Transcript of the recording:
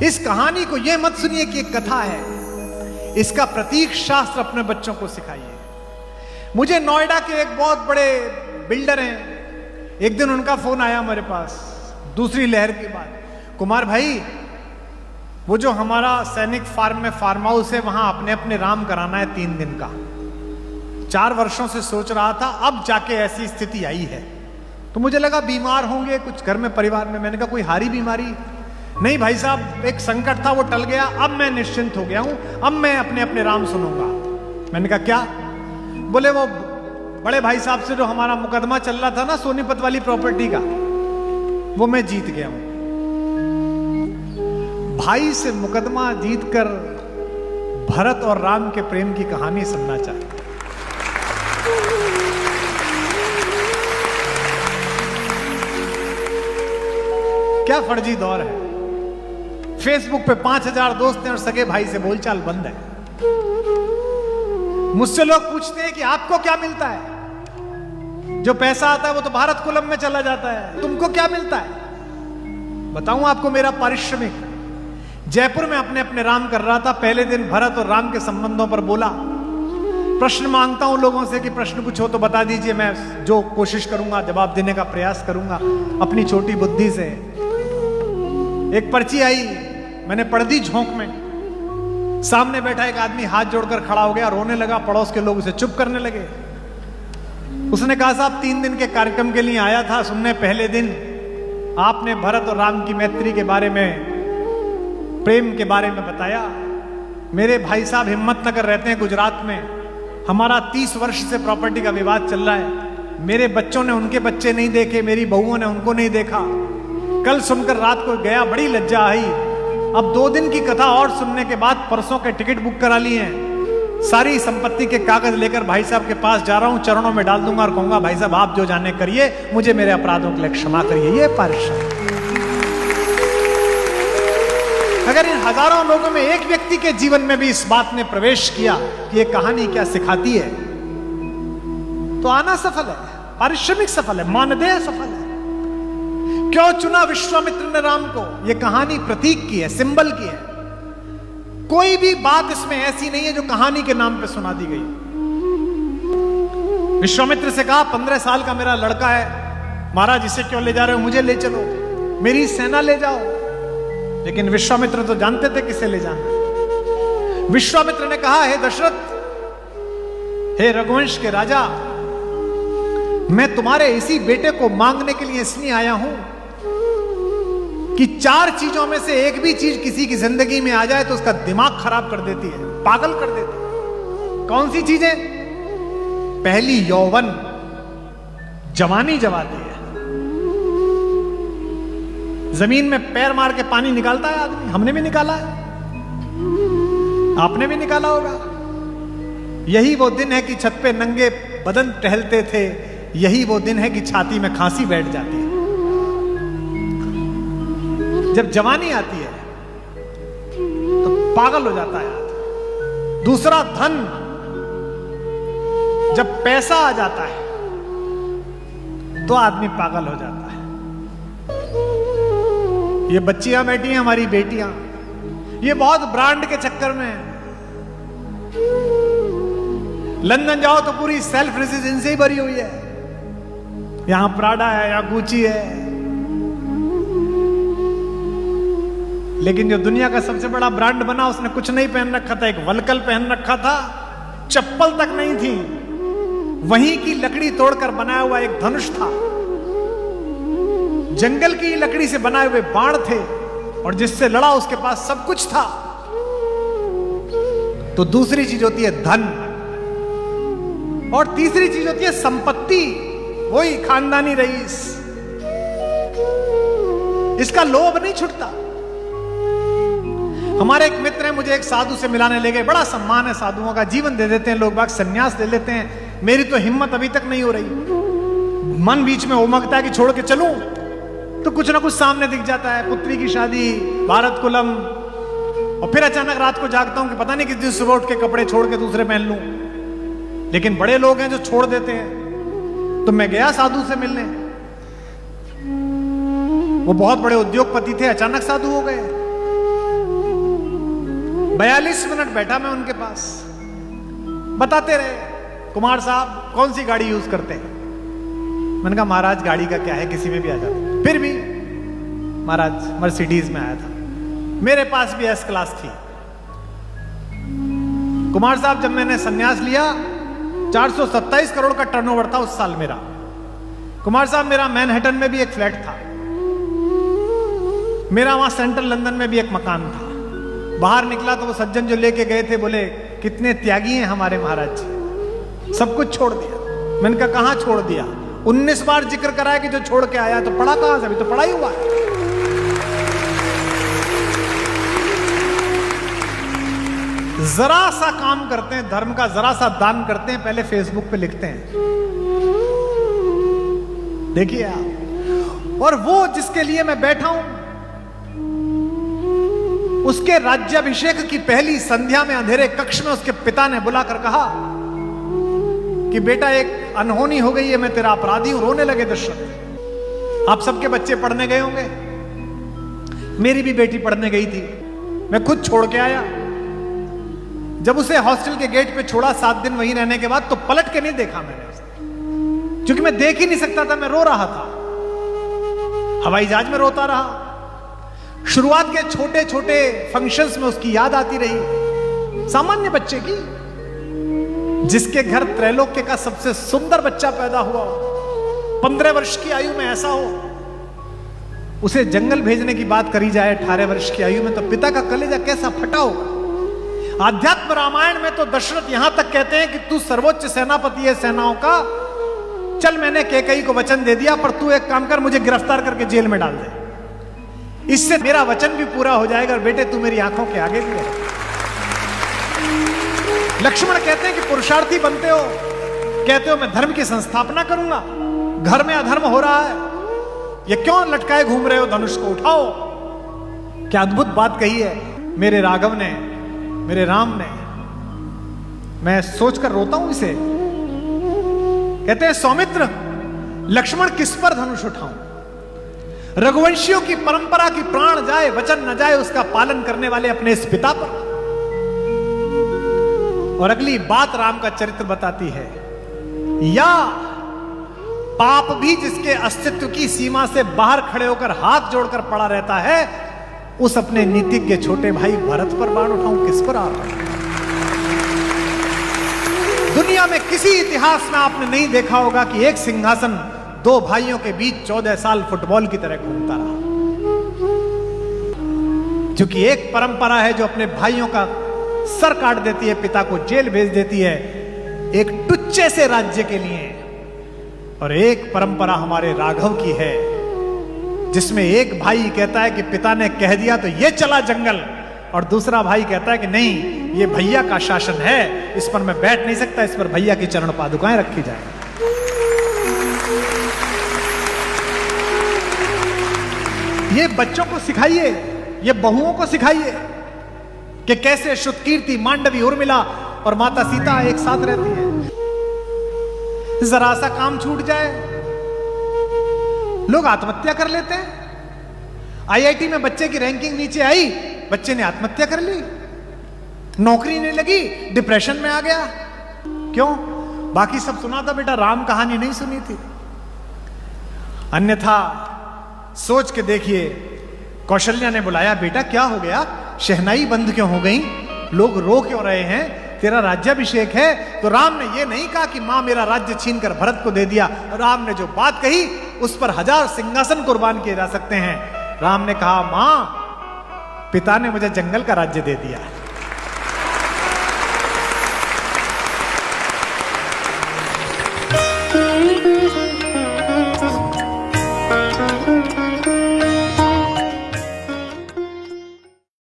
इस कहानी को यह मत सुनिए कि एक कथा है, इसका प्रतीक शास्त्र अपने बच्चों को सिखाइए। मुझे नोएडा के एक बहुत बड़े बिल्डर हैं, एक दिन उनका फोन आया मेरे पास, दूसरी लहर की बात, कुमार भाई वो जो हमारा सैनिक फार्म में फार्म हाउस है वहां अपने अपने राम कराना है 3 दिन का। 4 वर्षों से सोच रहा था, अब जाके ऐसी स्थिति आई है। तो मुझे लगा बीमार होंगे कुछ घर में परिवार में। मैंने कहा कोई हारी बीमारी नहीं भाई साहब, एक संकट था वो टल गया, अब मैं निश्चिंत हो गया हूं, अब मैं अपने अपने राम सुनूंगा। मैंने कहा क्या? बोले वो बड़े भाई साहब से जो हमारा मुकदमा चल रहा था ना सोनीपत वाली प्रॉपर्टी का, वो मैं जीत गया हूं। भाई से मुकदमा जीतकर भरत और राम के प्रेम की कहानी सुनना चाहते। क्या फर्जी दौर है। फेसबुक पे 5000 दोस्त हैं और सगे भाई से बोलचाल बंद है। मुझसे लोग पूछते हैं कि आपको क्या मिलता है? जो पैसा आता है वो तो भारत कुलम में चला जाता है, तुमको क्या मिलता है? बताऊं आपको मेरा पारिश्रमिक। जयपुर में अपने अपने राम कर रहा था, पहले दिन भरत और राम के संबंधों पर बोला। प्रश्न मांगता हूं लोगों से कि प्रश्न कुछ हो तो बता दीजिए, मैं जो कोशिश करूंगा जवाब देने का प्रयास करूंगा अपनी छोटी बुद्धि से। एक पर्ची आई, मैंने पढ़ दी झोंक में। सामने बैठा एक आदमी हाथ जोड़कर खड़ा हो गया, रोने लगा। पड़ोस के लोग उसे चुप करने लगे। उसने कहा साहब 3 दिन के कार्यक्रम के लिए आया था सुनने, पहले दिन आपने भरत और राम की मैत्री के बारे में, प्रेम के बारे में बताया। मेरे भाई साहब हिम्मतनगर रहते हैं गुजरात में, हमारा 30 वर्ष से प्रॉपर्टी का विवाद चल रहा है। मेरे बच्चों ने उनके बच्चे नहीं देखे, मेरी बहुओं ने उनको नहीं देखा। कल सुनकर रात को गया, बड़ी लज्जा आई। अब 2 दिन की कथा और सुनने के बाद परसों के टिकट बुक करा लिए हैं। सारी संपत्ति के कागज लेकर भाई साहब के पास जा रहा हूं, चरणों में डाल दूंगा और कहूंगा भाई साहब आप जो जाने करिए, मुझे मेरे अपराधों के लिए क्षमा करिए। ये पारिश्रमिक। अगर इन हजारों लोगों में एक व्यक्ति के जीवन में भी इस बात ने प्रवेश किया कि ये कहानी क्या सिखाती है, तो आना सफल है, पारिश्रमिक सफल है, मानदेय सफल है। क्यों चुना विश्वामित्र ने राम को? यह कहानी प्रतीक की है, सिंबल की है। कोई भी बात इसमें ऐसी नहीं है जो कहानी के नाम पे सुना दी गई। विश्वामित्र से कहा 15 साल का मेरा लड़का है, महाराज इसे क्यों ले जा रहे हो? मुझे ले चलो, मेरी सेना ले जाओ। लेकिन विश्वामित्र तो जानते थे किसे ले जाना। विश्वामित्र ने कहा हे दशरथ, हे रघुवंश के राजा, मैं तुम्हारे इसी बेटे को मांगने के लिए इसलिए आया हूं कि 4 चीजों में से एक भी चीज किसी की जिंदगी में आ जाए तो उसका दिमाग खराब कर देती है, पागल कर देती है। कौन सी चीजें? पहली यौवन, जवानी जवाती है। जमीन में पैर मार के पानी निकालता है आदमी, हमने भी निकाला है, आपने भी निकाला होगा। यही वो दिन है कि छत पे नंगे बदन टहलते थे, यही वो दिन है कि छाती में खांसी बैठ जाती है। जब जवानी आती है तो पागल हो जाता है आदमी। दूसरा धन, जब पैसा आ जाता है तो आदमी पागल हो जाता है। ये बच्चियां बैठी हैं हमारी बेटियां, ये बहुत ब्रांड के चक्कर में है। लंदन जाओ तो पूरी सेल्फ रेजिडेंसी ही भरी हुई है, यहां प्राडा है, यहां गुची है। लेकिन जो दुनिया का सबसे बड़ा ब्रांड बना उसने कुछ नहीं पहन रखा था, एक वलकल पहन रखा था, चप्पल तक नहीं थी। वहीं की लकड़ी तोड़कर बनाया हुआ एक धनुष था, जंगल की लकड़ी से बनाए हुए बाण थे, और जिससे लड़ा उसके पास सब कुछ था। तो दूसरी चीज होती है धन, और तीसरी चीज होती है संपत्ति, वही खानदानी रईस। इसका लोभ नहीं छूटता। हमारे एक मित्र हैं, मुझे एक साधु से मिलाने ले गए। बड़ा सम्मान है साधुओं का, जीवन दे देते हैं लोग बाग, सन्यास ले लेते हैं। मेरी तो हिम्मत अभी तक नहीं हो रही। मन बीच में उमगता है कि छोड़ के चलूं, तो कुछ ना कुछ सामने दिख जाता है, पुत्री की शादी, भारत कुलम, और फिर अचानक रात को जागता हूं कि पता नहीं किस दिन सुबह उठ के कपड़े छोड़ के दूसरे पहन लूं। लेकिन बड़े लोग हैं जो छोड़ देते हैं। तो मैं गया साधु से मिलने, वो बहुत बड़े उद्योगपति थे, अचानक साधु हो गए। 42 मिनट बैठा मैं उनके पास, बताते रहे कुमार साहब कौन सी गाड़ी यूज करते हैं। मैंने कहा महाराज गाड़ी का क्या है, किसी में भी आ जाता। फिर भी महाराज मर्सिडीज में आया था, मेरे पास भी एस क्लास थी। कुमार साहब जब मैंने संन्यास लिया 427 करोड़ का टर्नओवर था उस साल मेरा। कुमार साहब मेरा मैनहट्टन में भी एक फ्लैट था, मेरा वहां सेंट्रल लंदन में भी एक मकान था। बाहर निकला तो वो सज्जन जो लेके गए थे बोले कितने त्यागी हैं हमारे महाराज जी, सब कुछ छोड़ दिया। मैंने कहा कहां छोड़ दिया? 19 बार जिक्र कराया कि जो छोड़ के आया, तो पढ़ा कहां से? अभी तो पढ़ा ही हुआ है। जरा सा काम करते हैं धर्म का, जरा सा दान करते हैं, पहले फेसबुक पे लिखते हैं। देखिए आप, और वो जिसके लिए मैं बैठा हूं, उसके राज्याभिषेक की पहली संध्या में अंधेरे कक्ष में उसके पिता ने बुलाकर कहा कि बेटा एक अनहोनी हो गई है, मैं तेरा अपराधी हूं। रोने लगे दशरथ। आप सबके बच्चे पढ़ने गए होंगे, मेरी भी बेटी पढ़ने गई थी, मैं खुद छोड़ के आया। जब उसे हॉस्टल के गेट पे छोड़ा 7 दिन वहीं रहने के बाद, तो पलट के नहीं देखा मैंने उसे, क्योंकि मैं देख ही नहीं सकता था, मैं रो रहा था। हवाई जहाज में रोता रहा। शुरुआत के छोटे छोटे फंक्शंस में उसकी याद आती रही, सामान्य बच्चे की, जिसके घर त्रैलोक्य का सबसे सुंदर बच्चा पैदा हुआ, 15 वर्ष की आयु में ऐसा हो, उसे जंगल भेजने की बात करी जाए 18 वर्ष की आयु में, तो पिता का कलेजा कैसा फटा होगा। आध्यात्म रामायण में तो दशरथ यहां तक कहते हैं कि तू सर्वोच्च सेनापति है सेनाओं का, चल मैंने कैकेयी को वचन दे दिया, पर तू एक काम कर, मुझे गिरफ्तार करके जेल में डाल दे, इससे मेरा वचन भी पूरा हो जाएगा, और बेटे तू मेरी आंखों के आगे भी है। लक्ष्मण कहते हैं कि पुरुषार्थी बनते हो, कहते हो मैं धर्म की संस्थापना करूंगा, घर में अधर्म हो रहा है, ये क्यों लटकाए घूम रहे हो, धनुष को उठाओ। क्या अद्भुत बात कही है मेरे राघव ने, मेरे राम ने। मैं सोचकर रोता हूं इसे। कहते हैं सौमित्र, लक्ष्मण किस पर धनुष उठाऊं? रघुवंशियों की परंपरा की प्राण जाए वचन न जाए, उसका पालन करने वाले अपने इस पिता पर। और अगली बात राम का चरित्र बताती है, या पाप भी जिसके अस्तित्व की सीमा से बाहर खड़े होकर हाथ जोड़कर पड़ा रहता है, उस अपने नीतिज्ञ छोटे भाई भरत पर बाण उठाऊं, किस पर आ रहा है? दुनिया में किसी इतिहास में आपने नहीं देखा होगा कि एक सिंहासन 2 भाइयों के बीच 14 साल फुटबॉल की तरह घूमता रहा, क्योंकि एक परंपरा है जो अपने भाइयों का सर काट देती है, पिता को जेल भेज देती है एक टुच्चे से राज्य के लिए। और एक परंपरा हमारे राघव की है, जिसमें एक भाई कहता है कि पिता ने कह दिया तो ये चला जंगल, और दूसरा भाई कहता है कि नहीं, ये भैया का शासन है, इस पर मैं बैठ नहीं सकता, इस पर भैया की चरण पादुकाएं रखी जाए। ये बच्चों को सिखाइए, ये बहुओं को सिखाइए कि कैसे श्रुतकीर्ति, मांडवी, उर्मिला और माता सीता एक साथ रहती है। जरा सा काम छूट जाए, लोग आत्महत्या कर लेते हैं। आईआईटी में बच्चे की रैंकिंग नीचे आई, बच्चे ने आत्महत्या कर ली, नौकरी नहीं लगी, डिप्रेशन में आ गया। क्यों? बाकी सब सुना था बेटा, राम कहानी नहीं सुनी थी। अन्यथा सोच के देखिए, कौशल्या ने बुलाया, बेटा क्या हो गया, शहनाई बंद क्यों हो गई, लोग रो क्यों रहे हैं, तेरा राज्याभिषेक है। तो राम ने यह नहीं कहा कि मां मेरा राज्य छीनकर भरत को दे दिया। राम ने जो बात कही उस पर 1000 सिंहासन कुर्बान किए जा सकते हैं। राम ने कहा, मां पिता ने मुझे जंगल का राज्य दे दिया।